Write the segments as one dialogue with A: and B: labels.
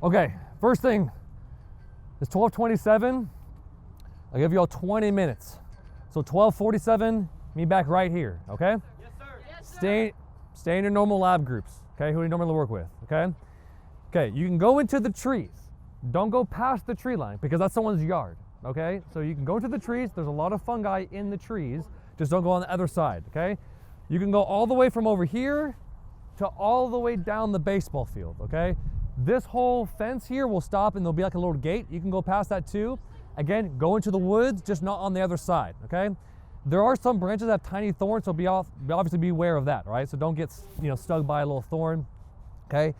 A: Okay, first thing, it's 12:27. I'll give you all 20 minutes. So 12:47, meet back right here, okay?
B: Yes, sir. Yes, sir.
A: Stay in your normal lab groups, okay? Who do you normally work with, okay? Okay, you can go into the trees. Don't go past the tree line because that's someone's yard, okay? So you can go to the trees. There's a lot of fungi in the trees. Just don't go on the other side, okay? You can go all the way from over here to all the way down the baseball field, okay? This whole fence here will stop and there'll be like a little gate. You can go past that too. Again, go into the woods, just not on the other side, okay? There are some branches that have tiny thorns, so obviously be aware of that, all right? So don't get stung by a little thorn, okay?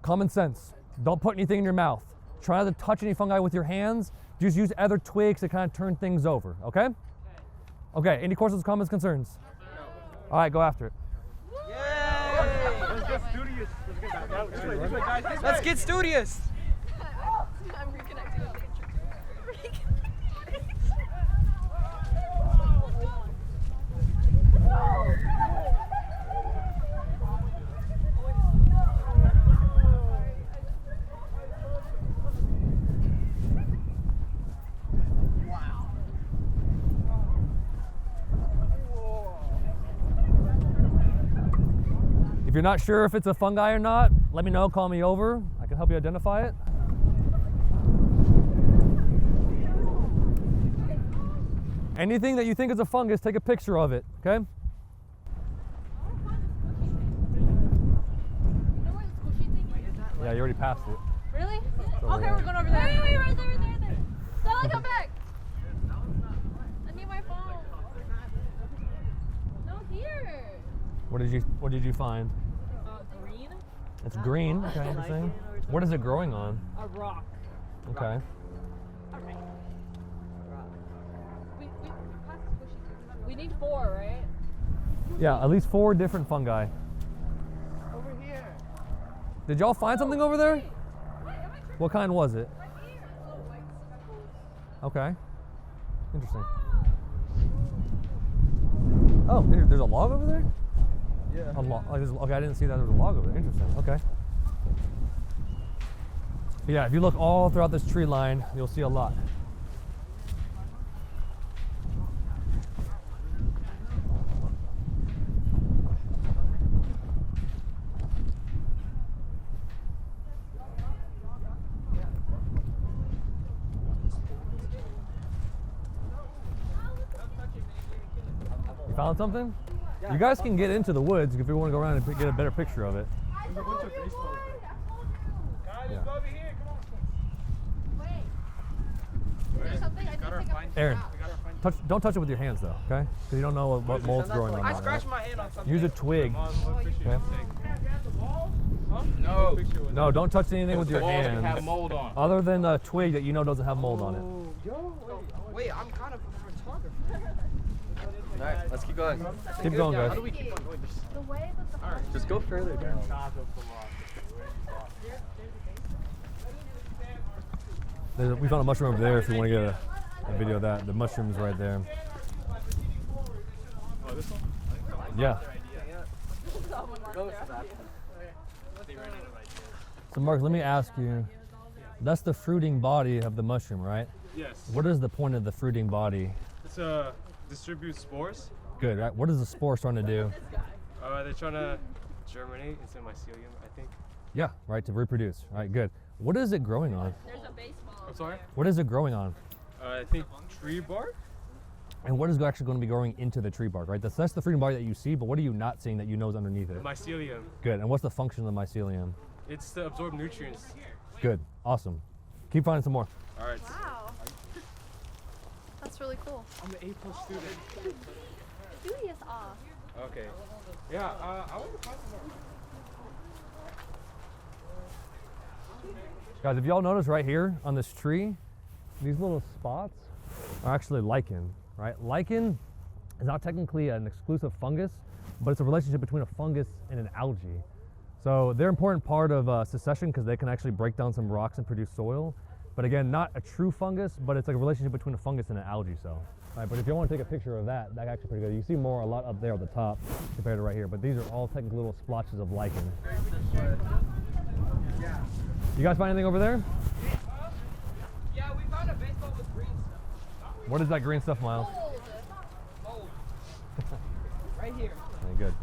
A: Common sense, don't put anything in your mouth. Try not to touch any fungi with your hands. Just use other twigs to kind of turn things over, okay? Okay, any questions, comments, concerns? All right, go after it.
B: Let's get studious.
C: I'm reconnecting with nature.
A: If you're not sure if it's a fungi or not, let me know, call me over. I can help you identify it. Anything that you think is a fungus, take a picture of it, okay? Yeah, you already passed it.
C: Really?
A: over
C: Okay,
A: there.
C: we're going over there. Wait, right there, right there, right there. Stella, come back. I need my phone. No, here.
A: What did you find?
D: Green?
A: It's green. Okay, interesting. What is it growing on?
D: A rock.
A: Okay.
D: Okay. We need 4, right?
A: Yeah, at least 4 different fungi.
B: Over here.
A: Did y'all find something over there? What kind was it? Okay. Interesting. Oh, there's a log over there?
B: Yeah.
A: A log. Okay, I didn't see that there was a log over there. Interesting. Okay. Yeah, if you look all throughout this tree line, you'll see a lot. You found something? You guys can get into the woods if you want to go around and get a better picture of it.
B: There's a bunch of baseball. Guys,
A: Yeah.
B: go over here. Come on.
C: Wait. There's something I didn't pick up.
A: Aaron,
B: We gotta find.
A: don't touch it with your hands though, okay? Because you don't know what mold's growing on
B: I
A: that.
B: scratched
A: Right?
B: my hand on something.
A: Use a twig. Okay.
B: No.
A: No, don't touch anything with your hands.
B: have mold on.
A: Other than a twig that you know doesn't have mold on it.
B: Wait, I'm kind of a photographer.
E: Alright, let's keep going.
A: Keep going,
B: How
A: guys.
B: do we keep on going?
C: The way that the
E: Just go further down.
A: We found a mushroom over there if you want to get a video of that. The mushroom's right there.
B: Oh, this one?
A: Yeah. So Mark, let me ask you, that's the fruiting body of the mushroom, right?
F: Yes.
A: What is the point of the fruiting body?
F: It's distribute spores.
A: Good, right? What is the spore trying to do?
F: They're trying to germinate into mycelium, I think.
A: Yeah, right, to reproduce. Right, good. What is it growing on?
C: There's a baseball.
F: I'm sorry?
A: What is it growing on?
F: I think tree bark?
A: And what is actually going to be growing into the tree bark, right? That's the fruiting body that you see, but what are you not seeing that you know is underneath it?
F: Mycelium.
A: Good, and what's the function of the mycelium?
F: It's to absorb nutrients.
A: Good, awesome. Keep finding some more.
F: All right.
C: Wow. That's really cool.
B: I'm an A+ student.
C: Studious off.
F: Okay. Yeah, I want to find some more.
A: Guys, if y'all notice right here on this tree, these little spots are actually lichen, right? Lichen is not technically an exclusive fungus, but it's a relationship between a fungus and an algae. So they're an important part of succession because they can actually break down some rocks and produce soil. But again, not a true fungus, but it's like a relationship between a fungus and an algae cell. Right, but if you want to take a picture of that, that's actually pretty good. You see a lot up there at the top compared to right here, but these are all technically little splotches of lichen. You guys find anything over there?
B: Yeah, we found a baseball with green stuff.
A: What is that green stuff, Miles?
B: Mold. Right here.
A: Okay, good.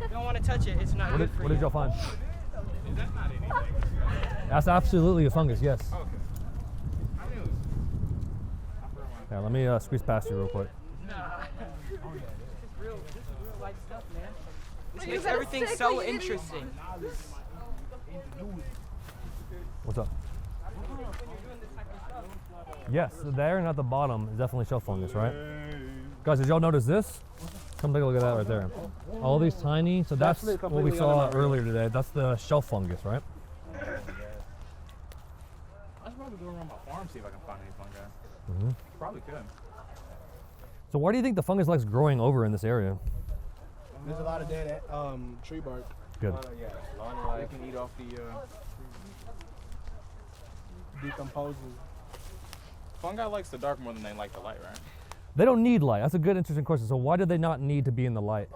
B: You don't want to touch it. It's not
A: What
B: good
A: did,
B: for
A: what
B: you.
A: did y'all find?
F: Is that not anything?
A: That's absolutely a fungus, yes.
F: Okay. I knew it was.
A: Yeah, let me squeeze past you real quick.
B: This is real life stuff, man. This
C: You
B: makes
C: got a
B: everything
C: stick,
B: so
C: what you didn't-
B: interesting.
A: What's up? Yes, there and at the bottom is definitely shelf fungus, right? Guys, did y'all notice this? Come take a look at that right there. All these tiny, so that's what we saw earlier today. That's the shelf fungus, right?
E: I should probably go around my farm see if I can find any fungi.
A: Mhm.
E: Probably could.
A: So why do you think the fungus likes growing over in this area?
G: There's a lot of dead tree bark.
A: Good.
E: Yeah, lawn life.
G: They can eat off the decomposing.
E: Fungi likes the dark more than they like the light, right?
A: They don't need light. That's a good, interesting question. So why do they not need to be in the light?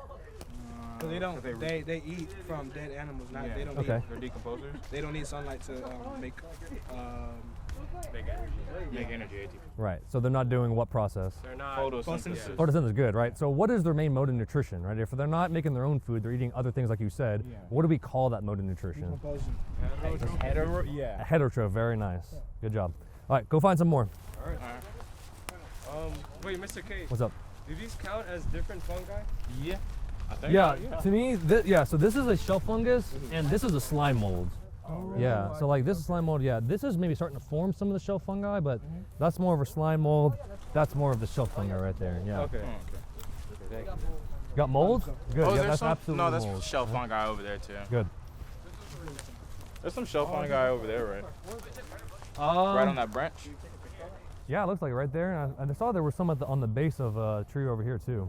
G: Cause they don't. They eat from dead animals. Not
E: Yeah.
G: they don't.
A: Okay.
E: They're decomposers.
G: They don't need sunlight to make.
E: Make energy. Make energy ATP.
A: Right. So they're not doing what process?
F: They're not.
E: Photosynthesis.
A: Photosynthesis is good, right? So what is their main mode of nutrition, right? If they're not making their own food, they're eating other things like you said.
E: Yeah.
A: What do we call that mode of nutrition?
G: Decomposing.
E: Yeah.
A: A heterotroph. Very nice. Good job. All right, go find some more.
F: All right. Wait, Mr. K.
A: What's up?
F: Do these count as different fungi?
E: Yeah. I think.
A: Yeah, to me, so this is a shelf fungus, and this is a slime mold. Yeah, so like this is slime mold, yeah. This is maybe starting to form some of the shelf fungi, but that's more of a slime mold. That's more of the shelf fungi right there, yeah.
F: Okay.
A: Got mold? Good,
E: Oh,
A: yeah,
E: there's
A: that's
E: some.
A: absolutely
E: No, that's
A: mold.
E: shelf fungi over there too.
A: Good.
E: There's some shelf fungi over there, right? Right on that branch.
A: Yeah, it looks like right there. And I saw there were some on the base of a tree over here too.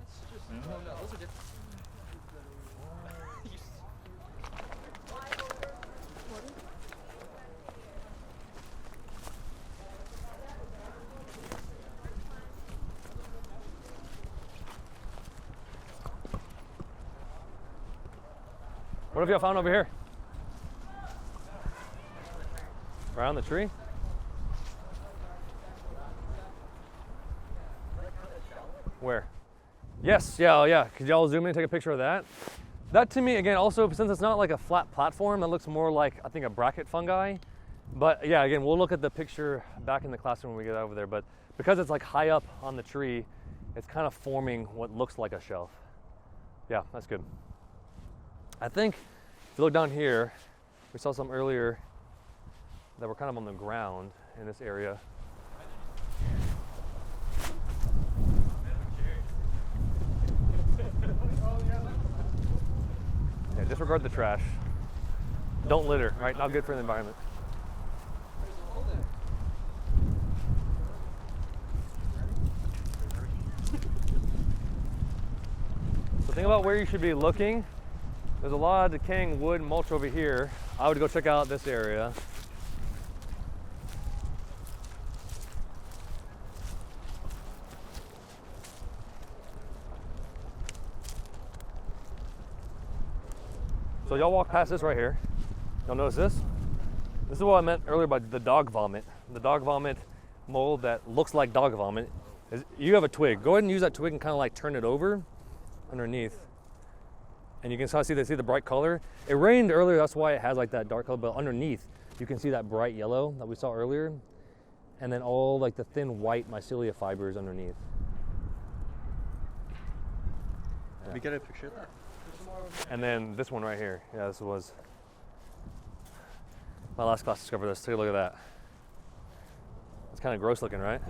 A: What have y'all found over here? Around the tree? Where? Yes, yeah, oh yeah. Could y'all zoom in and take a picture of that? That to me, again, also, since it's not like a flat platform, that looks more like, I think, a bracket fungi. But yeah, again, we'll look at the picture back in the classroom when we get over there. But because it's like high up on the tree, it's kind of forming what looks like a shelf. Yeah, that's good. I think if you look down here, we saw some earlier that were kind of on the ground in this area. Yeah, disregard the trash. Don't litter, right? Not good for the environment. So think about where you should be looking. There's a lot of decaying wood and mulch over here. I would go check out this area. So y'all walk past this right here. Y'all notice this? This is what I meant earlier by the dog vomit. The dog vomit mold that looks like dog vomit. You have a twig. Go ahead and use that twig and kind of like turn it over underneath. And you can see the bright color. It rained earlier, that's why it has like that dark color, but underneath you can see that bright yellow that we saw earlier. And then all like the thin white mycelia fibers underneath.
E: Did we get a picture of that?
A: And then this one right here. Yeah, this was my last class discovered this. Take a look at that. It's kind of gross looking, right?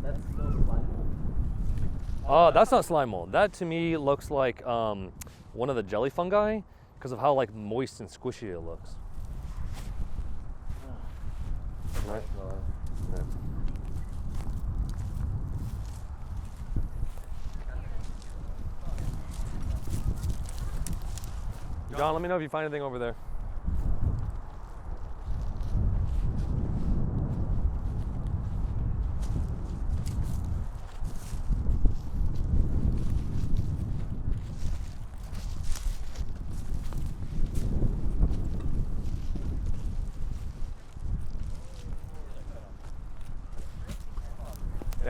H: That's still slime mold.
A: Oh, that's not slime mold. That to me looks like one of the jelly fungi because of how like moist and squishy it looks. Right? Yeah. John, let me know if you find anything over there.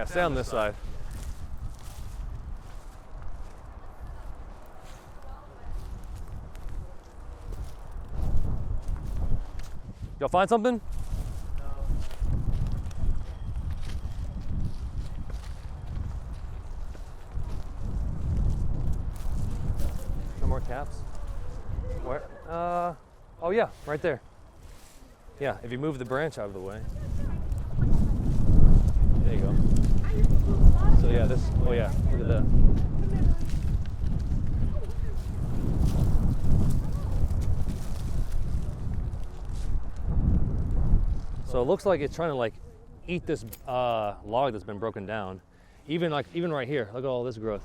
A: Yeah, stay on this side. Y'all find something? No more caps? Where? Oh yeah, right there. Yeah, if you move the branch out of the way. There you go. So yeah, this, oh yeah, look at that. So it looks like it's trying to like eat this log that's been broken down. Even right here, look at all this growth.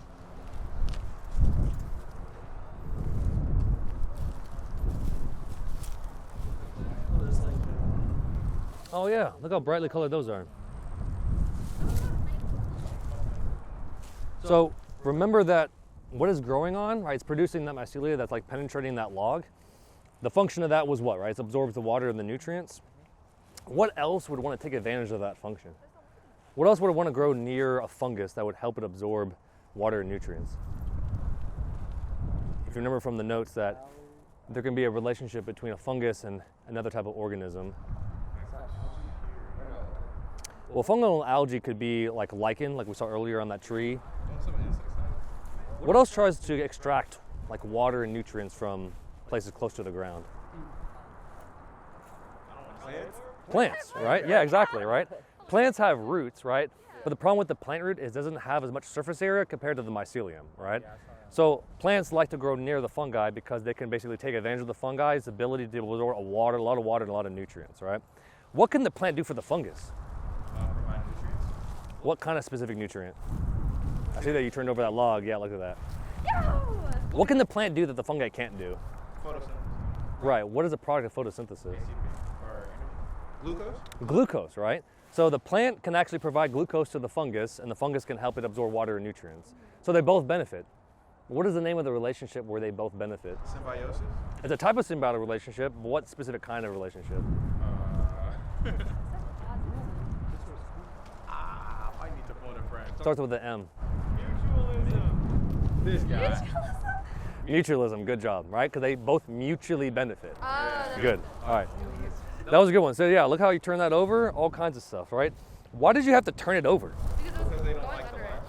A: Oh yeah, look how brightly colored those are. So remember that what is growing on, right? It's producing that mycelia that's like penetrating that log. The function of that was what, right? It absorbs the water and the nutrients. What else would want to take advantage of that function? What else would want to grow near a fungus that would help it absorb water and nutrients? If you remember from the notes that there can be a relationship between a fungus and another type of organism. Well, fungal algae could be like lichen, like we saw earlier on that tree. What else tries to extract like water and nutrients from places close to the ground? Plants, right? Yeah, exactly, right? Plants have roots, right? But the problem with the plant root is it doesn't have as much surface area compared to the mycelium, right? So plants like to grow near the fungi because they can basically take advantage of the fungi's ability to absorb a lot of water and a lot of nutrients, right? What can the plant do for the fungus? What kind of specific nutrient? I see that you turned over that log. Yeah, look at that. What can the plant do that the fungi can't do?
E: Photosynthesis.
A: Right, what is a product of photosynthesis?
E: Glucose?
A: Glucose, right? So the plant can actually provide glucose to the fungus, and the fungus can help it absorb water and nutrients. So they both benefit. What is the name of the relationship where they both benefit?
E: Symbiosis?
A: It's a type of symbiotic relationship, but what specific kind of relationship?
E: I need to phone a friend.
A: Starts with an M.
E: Mutualism. This guy.
A: Mutualism, good job, right? Because they both mutually benefit.
C: That
A: Good, all right. That was a good one. So yeah, look how you turn that over, all kinds of stuff, right? Why did you have to turn it over?
C: because
E: they
C: it's
E: don't
C: going
E: like the
C: under it.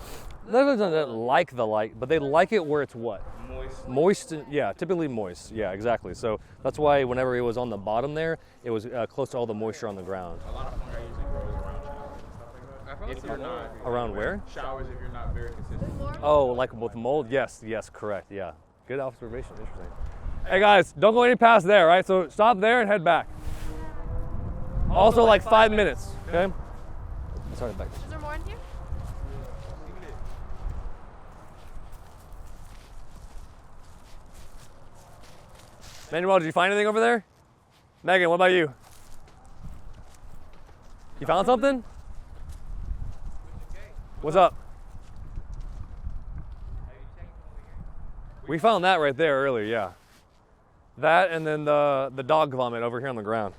A: They don't like the light, but they like it where it's what?
E: Moist.
A: Moist, yeah, typically moist. Yeah, exactly. So that's why whenever it was on the bottom there, it was close to all the moisture on the ground.
E: A lot of fungi usually grows around showers and stuff like that. If you're not
A: Around where?
E: showers, if you're not very consistent.
A: Oh, like with mold? Yes, correct. Yeah, good observation. Interesting. Hey guys, don't go any past there, right? So stop there and head back. Also, like 5 minutes. Okay. Sorry, back.
C: Is there more in here?
A: Manuel, did you find anything over there? Megan, what about you? You found something? What's up? We found that right there earlier, yeah. That and then the dog vomit over here on the ground.